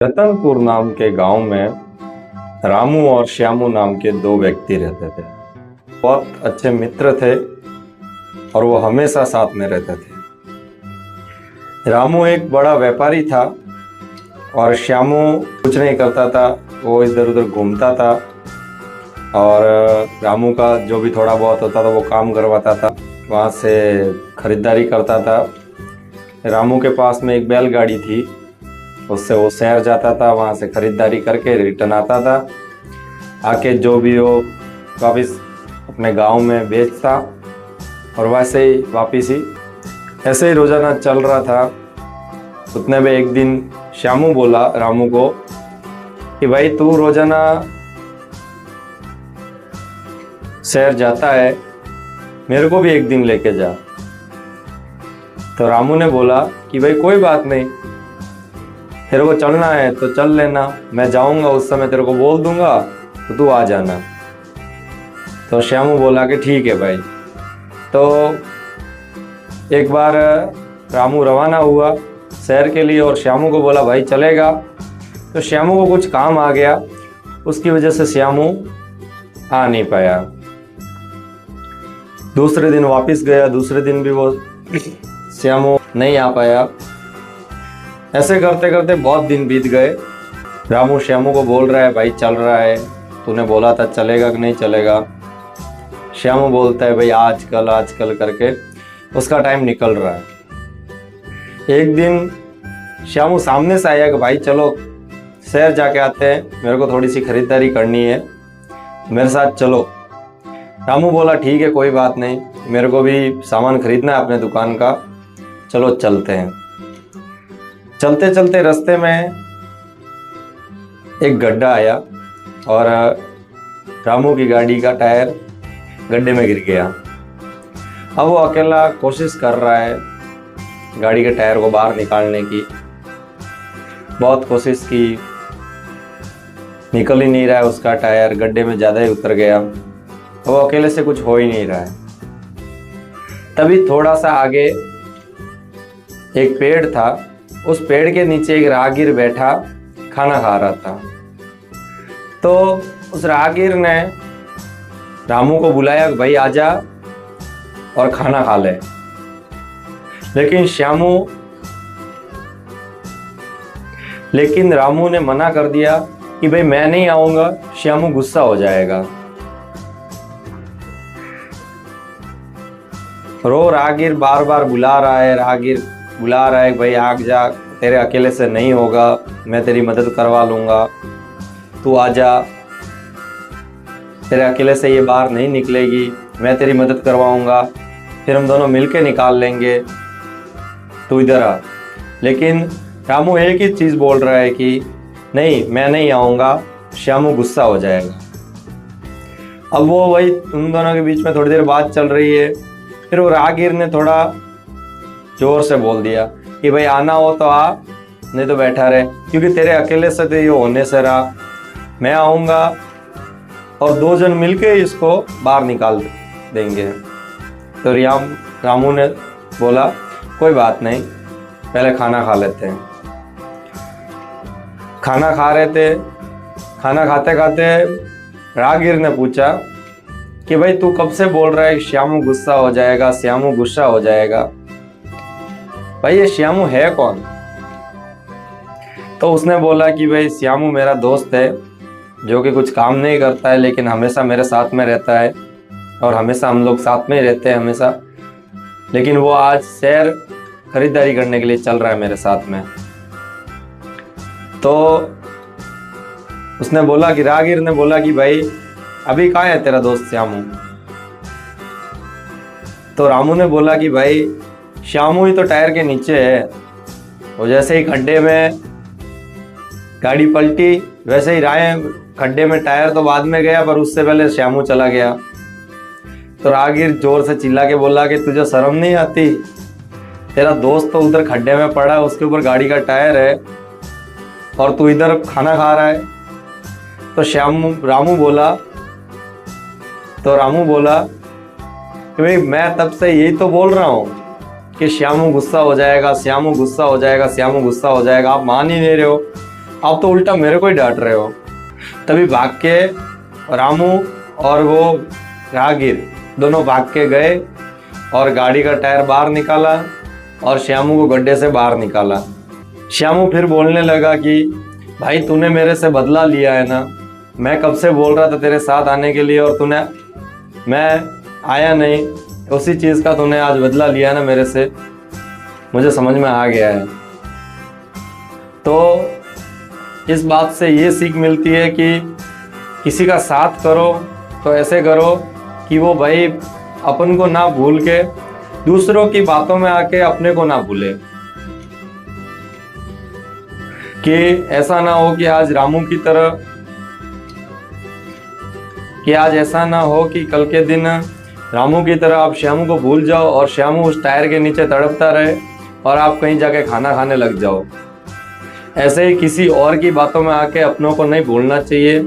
रतनपुर नाम के गांव में रामू और श्यामू नाम के दो व्यक्ति रहते थे। बहुत अच्छे मित्र थे और वो हमेशा साथ में रहते थे। रामू एक बड़ा व्यापारी था और श्यामू कुछ नहीं करता था, वो इधर उधर घूमता था और रामू का जो भी थोड़ा बहुत होता था वो काम करवाता था, वहाँ से खरीदारी करता था। रामू के पास में एक बैलगाड़ी थी, उससे वो शहर जाता था, वहाँ से खरीदारी करके रिटर्न आता था, आके जो भी हो वापस अपने गांव में बेचता और वैसे ही वापस ही ऐसे ही रोज़ाना चल रहा था। उतने में एक दिन श्यामू बोला रामू को कि भाई तू रोज़ाना शहर जाता है, मेरे को भी एक दिन लेके जा। तो रामू ने बोला कि भाई कोई बात नहीं, तेरे को चलना है तो चल लेना, मैं जाऊंगा उस समय तेरे को बोल दूंगा तो तू आ जाना। तो श्यामू बोला कि ठीक है भाई। तो एक बार रामू रवाना हुआ शहर के लिए और श्यामू को बोला भाई चलेगा। तो श्यामू को कुछ काम आ गया, उसकी वजह से श्यामू आ नहीं पाया। दूसरे दिन वापस गया, दूसरे दिन भी वो श्यामू नहीं आ पाया। ऐसे करते करते बहुत दिन बीत गए। रामू श्यामू को बोल रहा है भाई चल रहा है, तूने बोला था चलेगा कि नहीं चलेगा। श्यामू बोलता है भाई आजकल करके उसका टाइम निकल रहा है। एक दिन श्यामू सामने से आया कि भाई चलो शहर जाके आते हैं, मेरे को थोड़ी सी खरीदारी करनी है, मेरे साथ चलो। रामू बोला ठीक है कोई बात नहीं, मेरे को भी सामान खरीदना है अपने दुकान का, चलो चलते हैं। चलते चलते रास्ते में एक गड्ढा आया और रामू की गाड़ी का टायर गड्ढे में गिर गया। अब वो अकेला कोशिश कर रहा है गाड़ी के टायर को बाहर निकालने की, बहुत कोशिश की, निकल ही नहीं रहा है उसका टायर, गड्ढे में ज़्यादा ही उतर गया। वो अकेले से कुछ हो ही नहीं रहा है। तभी थोड़ा सा आगे एक पेड़ था, उस पेड़ के नीचे एक राहगीर बैठा खाना खा रहा था। तो उस राहगीर ने रामू को बुलाया कि भाई आजा और खाना खा ले। लेकिन रामू ने मना कर दिया कि भाई मैं नहीं आऊंगा, श्यामू गुस्सा हो जाएगा। राहगीर बार बार बुला रहा है भाई आग जा, तेरे अकेले से नहीं होगा, मैं तेरी मदद करवा लूँगा, तू आजा, तेरे अकेले से ये बाहर नहीं निकलेगी, मैं तेरी मदद करवाऊँगा, फिर हम दोनों मिलके निकाल लेंगे, तू इधर आ। लेकिन रामू एक ही चीज़ बोल रहा है कि नहीं मैं नहीं आऊँगा, श्यामू गुस्सा हो जाएगा। अब वो वही उन दोनों के बीच में थोड़ी देर बात चल रही है। फिर वो राहगीर ने थोड़ा जोर से बोल दिया कि भाई आना हो तो आ, नहीं तो बैठा रहे, क्योंकि तेरे अकेले से तो ये होने से रहा, मैं आऊँगा और दो जन मिलके इसको बाहर निकाल देंगे। तो रामू ने बोला कोई बात नहीं, पहले खाना खा लेते हैं। खाना खा रहे थे, खाना खाते खाते राहगीर ने पूछा कि भाई तू कब से बोल रहा है श्यामू गुस्सा हो जाएगा, श्यामू गुस्सा हो जाएगा, भाई ये श्यामू है कौन? तो उसने बोला कि भाई श्यामू मेरा दोस्त है जो कि कुछ काम नहीं करता है लेकिन हमेशा मेरे साथ में रहता है और हमेशा हम लोग साथ में ही रहते हैं हमेशा, लेकिन वो आज शहर खरीदारी करने के लिए चल रहा है मेरे साथ में। तो उसने बोला कि राहगीर ने बोला कि भाई अभी कहाँ है तेरा दोस्त श्यामू? तो रामू ने बोला कि भाई श्यामू ही तो टायर के नीचे है, वो जैसे ही खड्डे में गाड़ी पलटी वैसे ही खड्डे में टायर तो बाद में गया पर उससे पहले श्यामू चला गया। तो राहगीर जोर से चिल्ला के बोला कि तुझे शर्म नहीं आती, तेरा दोस्त तो उधर खड्डे में पड़ा है, उसके ऊपर गाड़ी का टायर है और तू इधर खाना खा रहा है। तो रामू बोला कि भाई मैं तब से यही तो बोल रहा हूँ कि श्यामू गुस्सा हो जाएगा, श्यामू गुस्सा हो जाएगा, श्यामू गुस्सा हो जाएगा, आप मान ही नहीं रहे हो। आप तो उल्टा मेरे को ही डांट रहे हो। तभी भाग के रामू और वो राहगीर दोनों भाग के गए और गाड़ी का टायर बाहर निकाला और श्यामू को गड्ढे से बाहर निकाला। श्यामू फिर बोलने लगा कि भाई तूने मेरे से बदला लिया है ना, मैं कब से बोल रहा था तेरे साथ आने के लिए और तूने, मैं आया नहीं, उसी चीज़ का तूने आज बदला लिया ना मेरे से, मुझे समझ में आ गया है। तो इस बात से ये सीख मिलती है कि किसी का साथ करो तो ऐसे करो कि वो भाई अपन को ना भूल के दूसरों की बातों में आके अपने को ना भूले। कि ऐसा ना हो कि आज रामू की तरह, कि आज ऐसा ना हो कि कल के दिन रामू की तरह आप श्यामू को भूल जाओ और श्यामू उस टायर के नीचे तड़पता रहे और आप कहीं जाके खाना खाने लग जाओ। ऐसे ही किसी और की बातों में आके अपनों को नहीं भूलना चाहिए।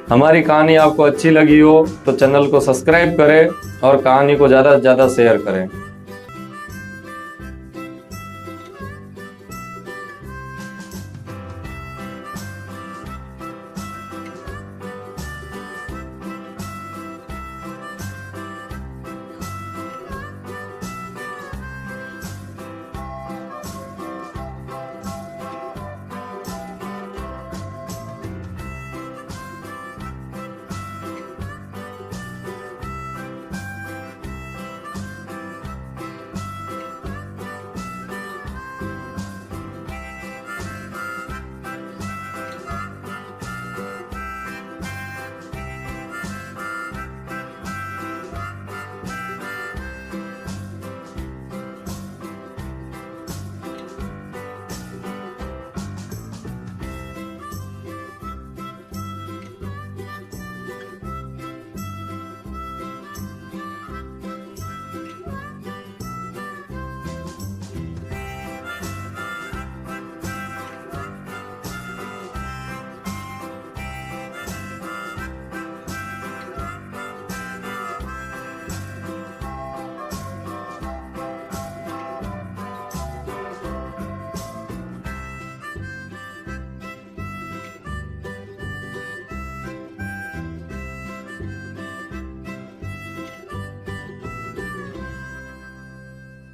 हमारी कहानी आपको अच्छी लगी हो तो चैनल को सब्सक्राइब करें और कहानी को ज़्यादा से ज़्यादा शेयर करें।